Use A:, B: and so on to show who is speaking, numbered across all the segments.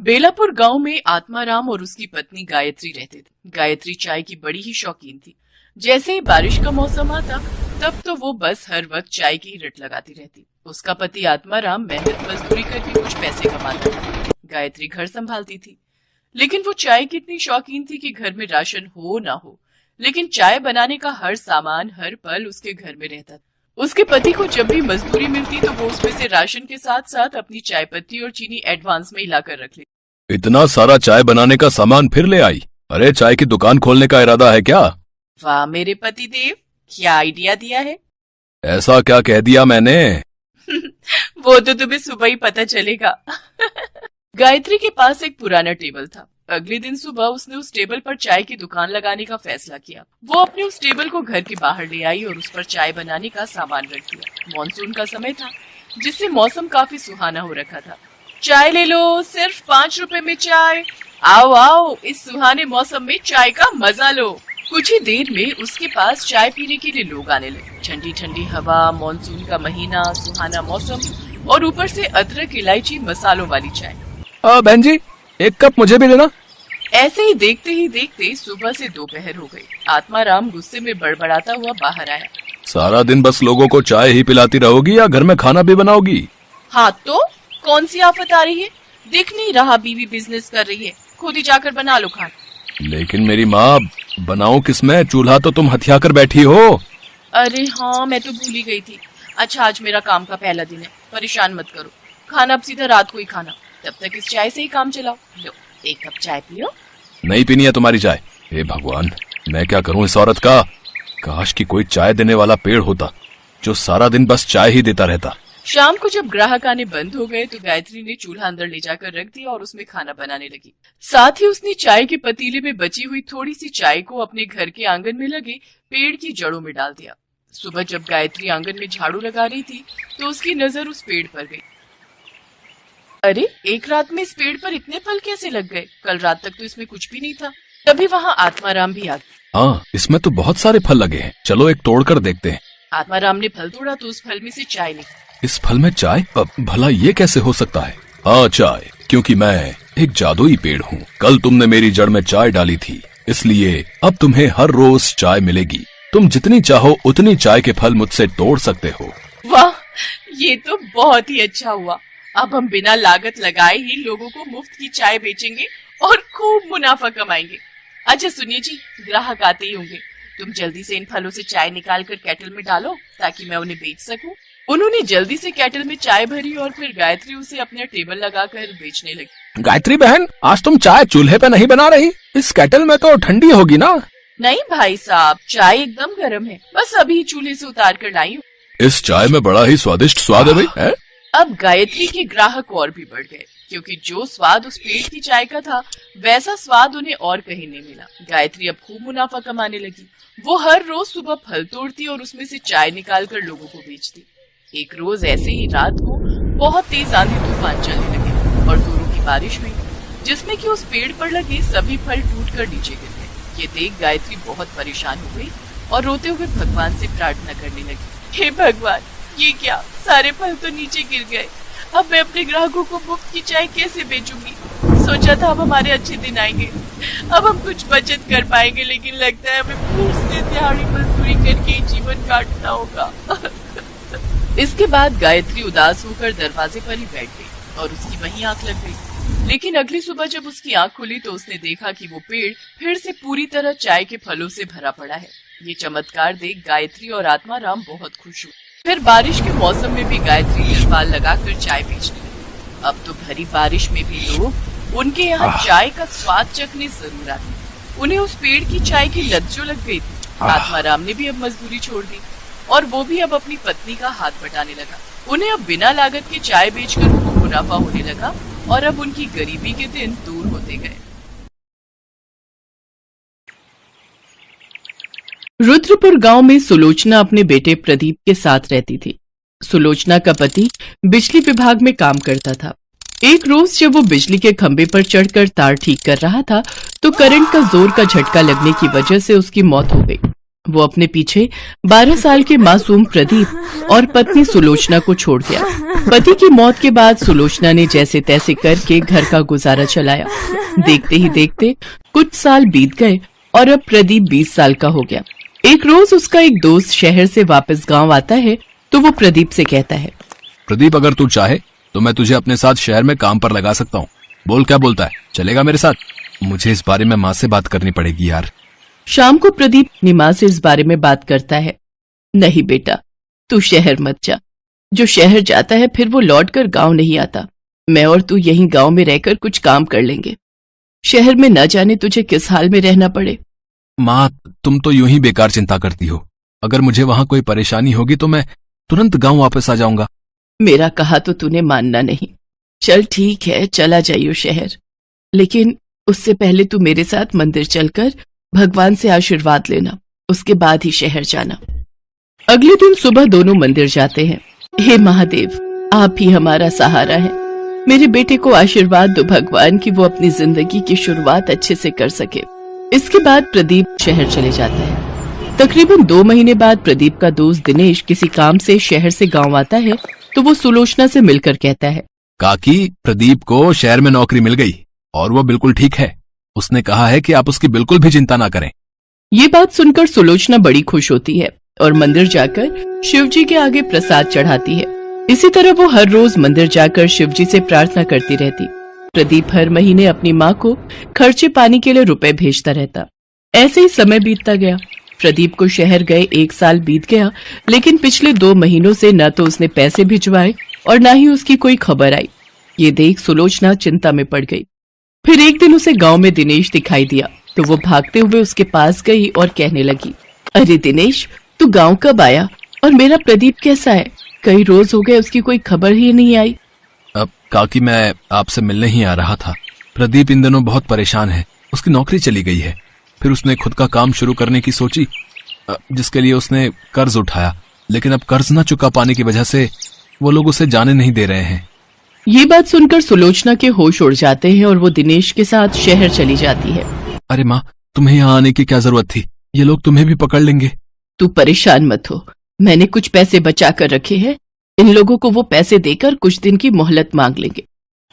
A: बेलापुर गांव में आत्माराम और उसकी पत्नी गायत्री रहते थे। गायत्री चाय की बड़ी ही शौकीन थी। जैसे ही बारिश का मौसम आता तब तो वो बस हर वक्त चाय की रट लगाती रहती। उसका पति आत्माराम मेहनत मजदूरी करके कुछ पैसे कमाता था। गायत्री घर संभालती थी, लेकिन वो चाय की इतनी शौकीन थी कि घर में राशन हो ना हो, लेकिन चाय बनाने का हर सामान हर पल उसके घर में रहता था। उसके पति को जब भी मजदूरी मिलती तो वो उसमें से राशन के साथ साथ अपनी चाय पत्ती और चीनी एडवांस में हिलाकर रख लेती।
B: इतना सारा चाय बनाने का सामान फिर ले आई? अरे चाय की दुकान खोलने का इरादा है क्या?
A: वाह मेरे पति देव, क्या आइडिया दिया है।
B: ऐसा क्या कह दिया मैंने?
A: वो तो तुम्हें सुबह ही पता चलेगा। गायत्री के पास एक पुराना टेबल था। अगले दिन सुबह उसने उस टेबल पर चाय की दुकान लगाने का फैसला किया। वो अपने उस टेबल को घर के बाहर ले आई और उस पर चाय बनाने का सामान रख दिया। मॉनसून का समय था, जिससे मौसम काफी सुहाना हो रखा था। चाय ले लो, सिर्फ 5 रुपए में चाय। आओ आओ, इस सुहाने मौसम में चाय का मजा लो। कुछ ही देर में उसके पास चाय पीने के लिए लोग आने लगे। ठंडी ठंडी हवा, मॉनसून का महीना, सुहाना मौसम और ऊपर से अदरक, इलायची, मसालों वाली चाय।
B: बहन जी, एक कप मुझे भी देना।
A: ऐसे ही देखते सुबह से दोपहर हो गई। आत्माराम गुस्से में बड़बड़ाता हुआ बाहर आया।
B: सारा दिन बस लोगों को चाय ही पिलाती रहोगी या घर में खाना भी बनाओगी?
A: हाँ तो कौन सी आफत आ रही है? दिख नहीं रहा बीवी बिजनेस कर रही है, खुद ही जाकर बना लो खाना।
B: लेकिन मेरी माँ, बनाऊं किसमें? चूल्हा तो तुम हथिया कर बैठी हो।
A: अरे हाँ, मैं तो भूल ही गई थी। अच्छा, आज मेरा काम का पहला दिन है, परेशान मत करो। खाना अब सीधा रात को ही खाना, तब तक इस चाय से ही काम चलाओ। लो, एक कप चाय पियो।
B: नहीं पीनी है तुम्हारी चाय। हे भगवान, मैं क्या करूं इस औरत का। काश कि कोई चाय देने वाला पेड़ होता जो सारा दिन बस चाय ही देता रहता।
A: शाम को जब ग्राहक आने बंद हो गए तो गायत्री ने चूल्हा अंदर ले जाकर रख दिया और उसमें खाना बनाने लगी। साथ ही उसने चाय के पतीले में बची हुई थोड़ी सी चाय को अपने घर के आंगन में लगे पेड़ की जड़ों में डाल दिया। सुबह जब गायत्री आंगन में झाड़ू लगा रही थी तो उसकी नजर उस पेड़ पर गई। अरे, एक रात में इस पेड़ पर इतने फल कैसे लग गए? कल रात तक तो इसमें कुछ भी नहीं था। तभी वहाँ आत्माराम भी आ गया।
B: हाँ, इसमें तो बहुत सारे फल लगे हैं, चलो एक तोड़ कर देखते हैं।
A: आत्माराम ने फल तोड़ा तो उस फल में से चाय निकली।
B: इस फल में चाय? भला ये कैसे हो सकता है? हाँ, चाय, क्योंकि मैं एक जादुई पेड़ हूँ। कल तुमने मेरी जड़ में चाय डाली थी, इसलिए अब तुम्हें हर रोज चाय मिलेगी। तुम जितनी चाहो उतनी चाय के फल मुझसे तोड़ सकते हो।
A: वाह, ये तो बहुत ही अच्छा हुआ। अब हम बिना लागत लगाए ही लोगों को मुफ्त की चाय बेचेंगे और खूब मुनाफा कमाएंगे। अच्छा सुनिए जी, ग्राहक आते ही होंगे, तुम जल्दी से इन फलों से चाय निकाल कर केटल में डालो ताकि मैं उन्हें बेच सकूं। उन्होंने जल्दी से केटल में चाय भरी और फिर गायत्री उसे अपने टेबल लगाकर बेचने लगी।
B: गायत्री बहन, आज तुम चाय चूल्हे पे नहीं बना रही? इस केटल में तो ठंडी होगी ना?
A: नहीं भाई साहब, चाय एकदम गर्म है, बस अभी चूल्हे से उतार कर लाई हूँ।
B: इस चाय में बड़ा ही स्वादिष्ट स्वाद है भाई, है?
A: अब गायत्री के ग्राहक और भी बढ़ गए, क्योंकि जो स्वाद उस पेड़ की चाय का था वैसा स्वाद उन्हें और कहीं नहीं मिला। गायत्री अब खूब मुनाफा कमाने लगी। वो हर रोज सुबह फल तोड़ती और उसमें से चाय निकालकर लोगों को बेचती। एक रोज ऐसे ही रात को बहुत तेज आंधी तूफान चलने लगे और जोरों की बारिश हुई, जिसमें कि उस पेड़ पर लगे सभी फल टूटकर नीचे गिर गए। ये देख गायत्री बहुत परेशान हो गई और रोते हुए भगवान से प्रार्थना करने लगी। हे भगवान, ये क्या, सारे फल तो नीचे गिर गए। अब मैं अपने ग्राहकों को मुफ्त की चाय कैसे बेचूंगी? सोचा था अब हमारे अच्छे दिन आएंगे, अब हम कुछ बचत कर पाएंगे, लेकिन लगता है हमें फिर से दिहाड़ी मजदूरी करके जीवन काटना होगा। इसके बाद गायत्री उदास होकर दरवाजे पर ही बैठ गई और उसकी वहीं आंख लग गई। लेकिन अगली सुबह जब उसकी आंख खुली तो उसने देखा कि वो पेड़ फिर से पूरी तरह चाय के फलों से भरा पड़ा है। ये चमत्कार देख गायत्री और आत्माराम बहुत खुश हुए। फिर बारिश के मौसम में भी गायत्री तिरपाल लगाकर चाय बेचने लगी। अब तो भरी बारिश में भी लोग उनके यहाँ चाय का स्वाद चखने जरूर आते। उन्हें उस पेड़ की चाय की लत जो लग गई थी। आत्माराम ने भी अब मजदूरी छोड़ दी और वो भी अब अपनी पत्नी का हाथ बटाने लगा। उन्हें अब बिना लागत के चाय बेचकर खूब मुनाफा होने लगा और अब उनकी गरीबी के दिन दूर होते गए। रुद्रपुर गांव में सुलोचना अपने बेटे प्रदीप के साथ रहती थी। सुलोचना का पति बिजली विभाग में काम करता था। एक रोज जब वो बिजली के खंभे पर चढ़कर तार ठीक कर रहा था तो करंट का जोर का झटका लगने की वजह से उसकी मौत हो गई। वो अपने पीछे 12 साल के मासूम प्रदीप और पत्नी सुलोचना को छोड़ गया। पति की मौत के बाद सुलोचना ने जैसे तैसे करके घर का गुजारा चलाया। देखते ही देखते कुछ साल बीत गए और अब प्रदीप 20 साल का हो गया। एक रोज उसका एक दोस्त शहर से वापस गांव आता है तो वो प्रदीप से कहता है,
B: प्रदीप, अगर तू चाहे तो मैं तुझे अपने साथ शहर में काम पर लगा सकता हूँ। बोल, क्या बोलता है? चलेगा मेरे साथ? मुझे इस बारे में माँ से बात करनी पड़ेगी यार।
A: शाम को प्रदीप अपनी माँ से इस बारे में बात करता है। नहीं बेटा, तू शहर मत जा। जो शहर जाता है फिर वो लौट कर गाँव नहीं आता। मैं और तू यहीं गाँव में रहकर कुछ काम कर लेंगे। शहर में न जाने तुझे किस हाल में रहना पड़े।
B: माँ, तुम तो यूं ही बेकार चिंता करती हो। अगर मुझे वहाँ कोई परेशानी होगी तो मैं तुरंत गाँव वापस आ जाऊंगा।
A: मेरा कहा तो तूने मानना नहीं। चल ठीक है, चला जाइयो शहर, लेकिन उससे पहले तू मेरे साथ मंदिर चलकर भगवान से आशीर्वाद लेना, उसके बाद ही शहर जाना। अगले दिन सुबह दोनों मंदिर जाते हैं। हे महादेव, आप ही हमारा सहारा है। मेरे बेटे को आशीर्वाद दो भगवान कि वो अपनी जिंदगी की शुरुआत अच्छे से कर सके। इसके बाद प्रदीप शहर चले जाता है। तकरीबन 2 महीने बाद प्रदीप का दोस्त दिनेश किसी काम से शहर से गांव आता है तो वो सुलोचना से मिलकर कहता है,
B: काकी, प्रदीप को शहर में नौकरी मिल गई और वो बिल्कुल ठीक है। उसने कहा है कि आप उसकी बिल्कुल भी चिंता ना करें।
A: ये बात सुनकर सुलोचना बड़ी खुश होती है और मंदिर जाकर शिव जी के आगे प्रसाद चढ़ाती है। इसी तरह वो हर रोज मंदिर जाकर शिव जी से प्रार्थना करती रहती। प्रदीप हर महीने अपनी माँ को खर्चे पानी के लिए रुपए भेजता रहता। ऐसे ही समय बीतता गया। प्रदीप को शहर गए 1 साल बीत गया, लेकिन पिछले 2 महीनों से न तो उसने पैसे भिजवाए और न ही उसकी कोई खबर आई। ये देख सुलोचना चिंता में पड़ गई। फिर एक दिन उसे गांव में दिनेश दिखाई दिया तो वो भागते हुए उसके पास गई और कहने लगी, अरे दिनेश, तू गांव कब आया और मेरा प्रदीप कैसा है? कई रोज हो गए उसकी कोई खबर ही नहीं आई।
B: अब काकी, मैं आपसे मिलने ही आ रहा था। प्रदीप इन दिनों बहुत परेशान है। उसकी नौकरी चली गई है। फिर उसने खुद का काम शुरू करने की सोची, जिसके लिए उसने कर्ज उठाया, लेकिन अब कर्ज न चुका पाने की वजह से वो लोग उसे जाने नहीं दे रहे हैं।
A: ये बात सुनकर सुलोचना के होश उड़ जाते हैं और वो दिनेश के साथ शहर चली जाती है।
B: अरे माँ, तुम्हें यहाँ आने की क्या जरूरत थी? ये लोग तुम्हें भी पकड़ लेंगे।
A: तू परेशान मत हो, मैंने कुछ पैसे बचा कर रखे हैं। इन लोगों को वो पैसे देकर कुछ दिन की मोहलत मांग लेंगे।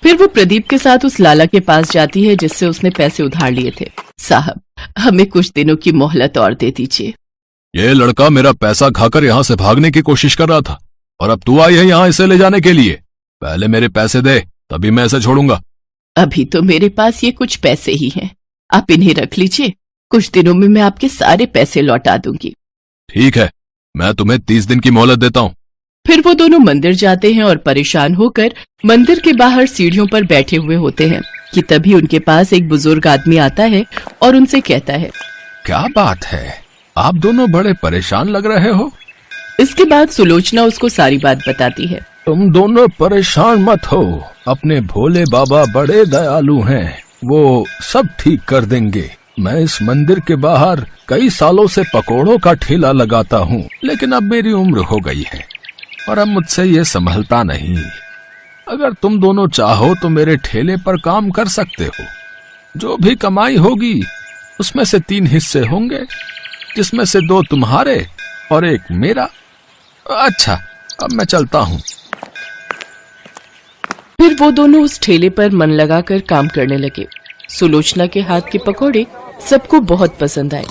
A: फिर वो प्रदीप के साथ उस लाला के पास जाती है जिससे उसने पैसे उधार लिए थे। साहब, हमें कुछ दिनों की मोहलत और दे दीजिए।
B: ये लड़का मेरा पैसा खाकर यहाँ से भागने की कोशिश कर रहा था और अब तू आई है यहाँ इसे ले जाने के लिए। पहले मेरे पैसे दे, तभी मैं इसे छोड़ूंगा।
A: अभी तो मेरे पास ये कुछ पैसे ही हैं, आप इन्हें रख लीजिए। कुछ दिनों में मैं आपके सारे पैसे लौटा दूंगी।
B: ठीक है, मैं तुम्हें 30 दिन की मोहलत देता हूँ।
A: फिर वो दोनों मंदिर जाते हैं और परेशान होकर मंदिर के बाहर सीढ़ियों पर बैठे हुए होते हैं कि तभी उनके पास एक बुजुर्ग आदमी आता है और उनसे कहता है,
B: क्या बात है, आप दोनों बड़े परेशान लग रहे हो।
A: इसके बाद सुलोचना उसको सारी बात बताती है।
B: तुम दोनों परेशान मत हो, अपने भोले बाबा बड़े दयालु हैं, वो सब ठीक कर देंगे। मैं इस मंदिर के बाहर कई सालों से पकोड़ों का ठेला लगाता हूँ, लेकिन अब मेरी उम्र हो गई है और अब मुझसे ये संभलता नहीं। अगर तुम दोनों चाहो तो मेरे ठेले पर काम कर सकते हो। जो भी कमाई होगी उसमें से 3 हिस्से होंगे, जिसमें से 2 तुम्हारे और 1 मेरा। अच्छा, अब मैं चलता हूँ।
A: फिर वो दोनों उस ठेले पर मन लगाकर काम करने लगे। सुलोचना के हाथ के पकौड़े सबको बहुत पसंद आए।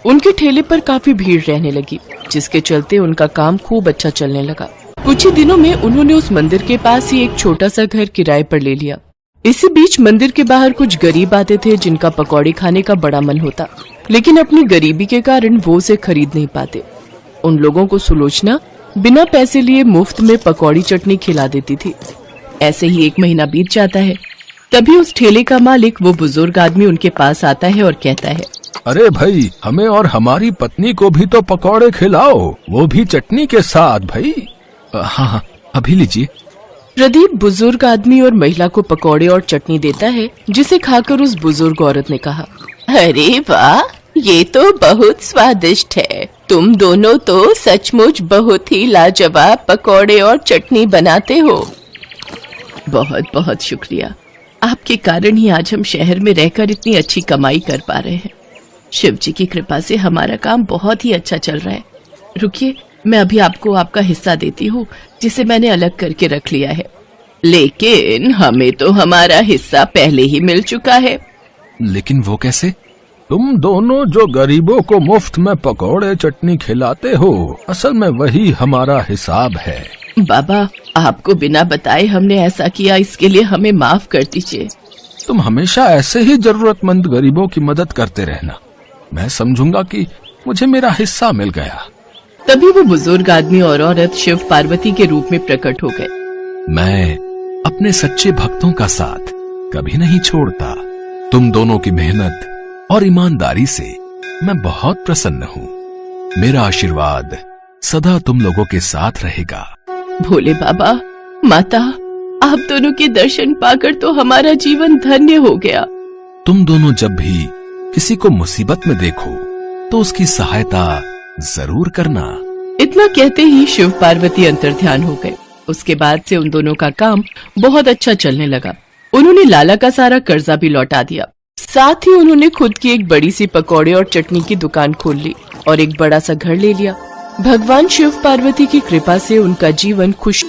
A: उनके ठेले पर काफी भीड़ रहने लगी, जिसके चलते उनका काम खूब अच्छा चलने लगा। कुछ ही दिनों में उन्होंने उस मंदिर के पास ही एक छोटा सा घर किराए पर ले लिया। इसी बीच मंदिर के बाहर कुछ गरीब आते थे जिनका पकौड़े खाने का बड़ा मन होता, लेकिन अपनी गरीबी के कारण वो उसे खरीद नहीं पाते। उन लोगों को सुलोचना बिना पैसे लिए मुफ्त में पकौड़ी चटनी खिला देती थी। ऐसे ही 1 महीना बीत जाता है। तभी उस ठेले का मालिक, वो बुजुर्ग आदमी, उनके पास आता है और कहता है,
B: अरे भाई, हमें और हमारी पत्नी को भी तो पकौड़े खिलाओ, वो भी चटनी के साथ भाई। हाँ, अभी लीजिए।
A: प्रदीप बुजुर्ग आदमी और महिला को पकौड़े और चटनी देता है, जिसे खाकर उस बुजुर्ग औरत ने कहा, अरे वाह, ये तो बहुत स्वादिष्ट है। तुम दोनों तो सचमुच बहुत ही लाजवाब पकौड़े और चटनी बनाते हो। बहुत बहुत शुक्रिया, आपके कारण ही आज हम शहर में रहकर इतनी अच्छी कमाई कर पा रहे हैं। शिव जी की कृपा से हमारा काम बहुत ही अच्छा चल रहा है। रुकिए, मैं अभी आपको आपका हिस्सा देती हूँ जिसे मैंने अलग करके रख लिया है। लेकिन हमें तो हमारा हिस्सा पहले ही मिल चुका है।
B: लेकिन वो कैसे? तुम दोनों जो गरीबों को मुफ्त में पकौड़े चटनी खिलाते हो, असल में वही हमारा हिसाब है।
A: बाबा, आपको बिना बताए हमने ऐसा किया, इसके लिए हमें माफ कर दीजिए।
B: तुम हमेशा ऐसे ही जरूरतमंद गरीबों की मदद करते रहना। मैं समझूंगा कि मुझे मेरा हिस्सा मिल गया।
A: तभी वो बुजुर्ग आदमी और औरत शिव पार्वती के रूप में प्रकट हो गए।
B: मैं अपने सच्चे भक्तों का साथ कभी नहीं छोड़ता। तुम दोनों की मेहनत और ईमानदारी से मैं बहुत प्रसन्न हूँ। मेरा आशीर्वाद सदा तुम लोगों के साथ रहेगा।
A: भोले बाबा, माता, आप दोनों के दर्शन पाकर तो हमारा जीवन धन्य हो गया।
B: तुम दोनों जब भी किसी को मुसीबत में देखो तो उसकी सहायता जरूर करना।
A: इतना कहते ही शिव पार्वती अंतर्ध्यान हो गए। उसके बाद से उन दोनों का काम बहुत अच्छा चलने लगा। उन्होंने लाला का सारा कर्जा भी लौटा दिया। साथ ही उन्होंने खुद की एक बड़ी सी पकौड़े और चटनी की दुकान खोल ली और एक बड़ा सा घर ले लिया। भगवान शिव पार्वती की कृपा से उनका जीवन खुश